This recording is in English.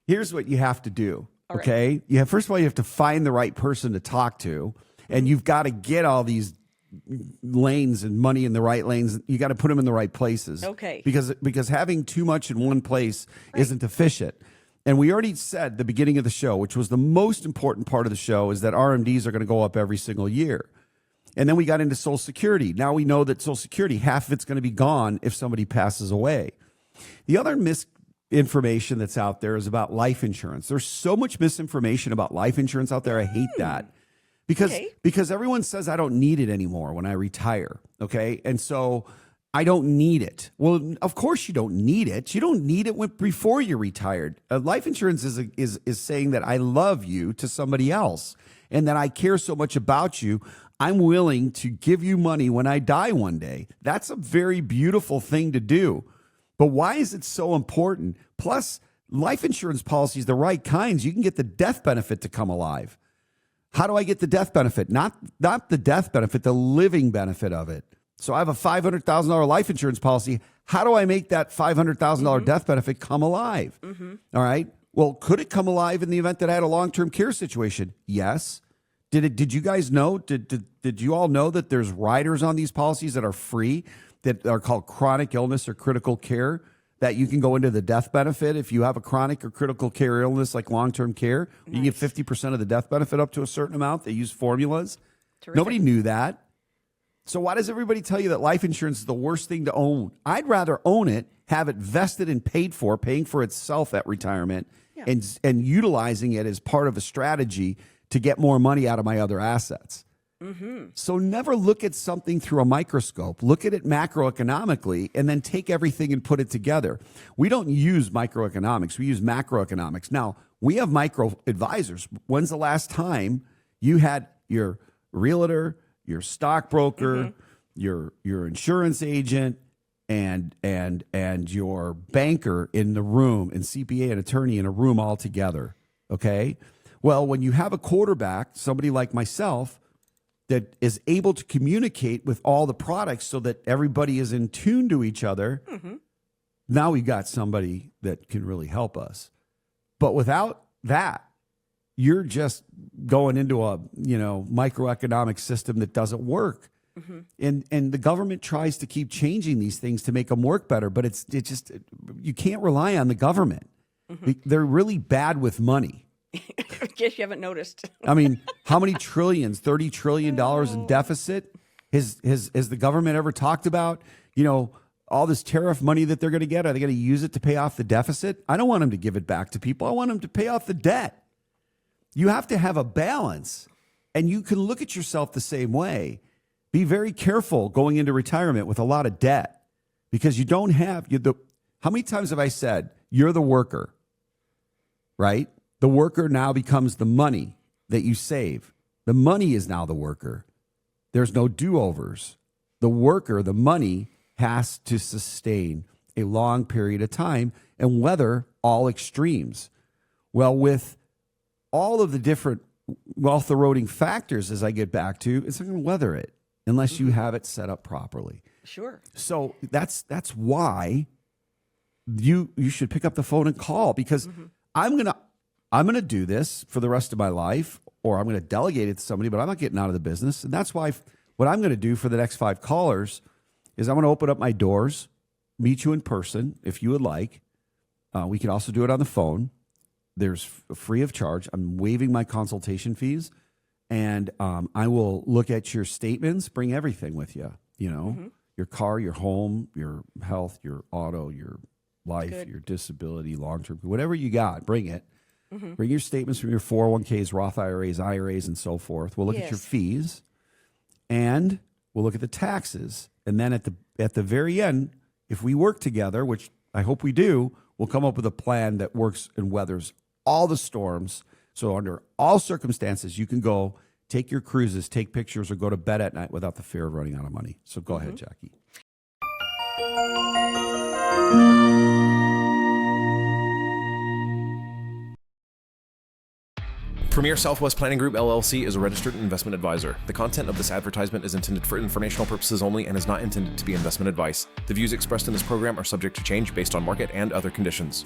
Here's what you have to do. All right. Okay. First of all, you have to find the right person to talk to, and you've got to get all these lanes and money in the right lanes. You got to put them in the right places. Okay. Because having too much in one place isn't efficient. And we already said at the beginning of the show, which was the most important part of the show, is that RMDs are going to go up every single year. And then we got into Social Security. Now we know that Social Security, half of it's going to be gone if somebody passes away. The other misinformation that's out there is about life insurance. There's so much misinformation about life insurance out there. I hate that. Because everyone says I don't need it anymore when I retire, okay? And so I don't need it. Well, of course you don't need it. You don't need it before you're retired. Life insurance is saying that I love you to somebody else and that I care so much about you, I'm willing to give you money when I die one day. That's a very beautiful thing to do. But why is it so important? Plus, life insurance policies, the right kinds, you can get the death benefit to come alive. How do I get the death benefit? Not the death benefit, the living benefit of it. So I have a $500,000 life insurance policy. How do I make that $500,000 death benefit come alive? All right. Well, could it come alive in the event that I had a long-term care situation? Yes. Did you guys know? Did you all know that there's riders on these policies that are free, that are called chronic illness or critical care, that you can go into the death benefit if you have a chronic or critical care illness like long-term care? Nice. You get 50% of the death benefit up to a certain amount. They use formulas. Terrific. Nobody knew that. So why does everybody tell you that life insurance is the worst thing to own? I'd rather own it, have it vested and paid for, paying for itself at retirement, and utilizing it as part of a strategy to get more money out of my other assets. So never look at something through a microscope. Look at it macroeconomically and then take everything and put it together. We don't use microeconomics. We use macroeconomics. Now, we have micro advisors. When's the last time you had your realtor, your stockbroker, your insurance agent, and your banker in the room, and CPA and attorney in a room all together? Okay? Well, when you have a quarterback, somebody like myself, that is able to communicate with all the products so that everybody is in tune to each other, now we've got somebody that can really help us. But without that, you're just going into a microeconomic system that doesn't work. And the government tries to keep changing these things to make them work better, but it's just, you can't rely on the government. They're really bad with money. In case you haven't noticed. I mean, how many trillions, $30 trillion in deficit has the government ever talked about? All this tariff money that they're going to get, are they going to use it to pay off the deficit? I don't want them to give it back to people. I want them to pay off the debt. You have to have a balance, and you can look at yourself the same way. Be very careful going into retirement with a lot of debt, because you don't have how many times have I said you're the worker, right? The worker now becomes the money that you save. The money is now the worker. There's no do-overs. The worker, the money, has to sustain a long period of time and weather all extremes. Well, with all of the different wealth eroding factors, as I get back to, it's not going to weather it unless you have it set up properly. Sure. So that's why you should pick up the phone and call, because I'm going to do this for the rest of my life, or I'm going to delegate it to somebody, but I'm not getting out of the business. And that's why what I'm going to do for the next 5 callers is I'm going to open up my doors, meet you in person if you would like. We can also do it on the phone. There's free of charge. I'm waiving my consultation fees, and I will look at your statements, bring everything with you, your car, your home, your health, your auto, your life, your disability, long-term, whatever you got, bring it. Bring your statements from your 401ks, Roth IRAs, and so forth. We'll look at your fees, and we'll look at the taxes. And then at the very end, if we work together, which I hope we do, we'll come up with a plan that works and weathers all the storms. So under all circumstances, you can go take your cruises, take pictures, or go to bed at night without the fear of running out of money. So go ahead, Jackie. Premier Southwest Planning Group, LLC is a registered investment advisor. The content of this advertisement is intended for informational purposes only and is not intended to be investment advice. The views expressed in this program are subject to change based on market and other conditions.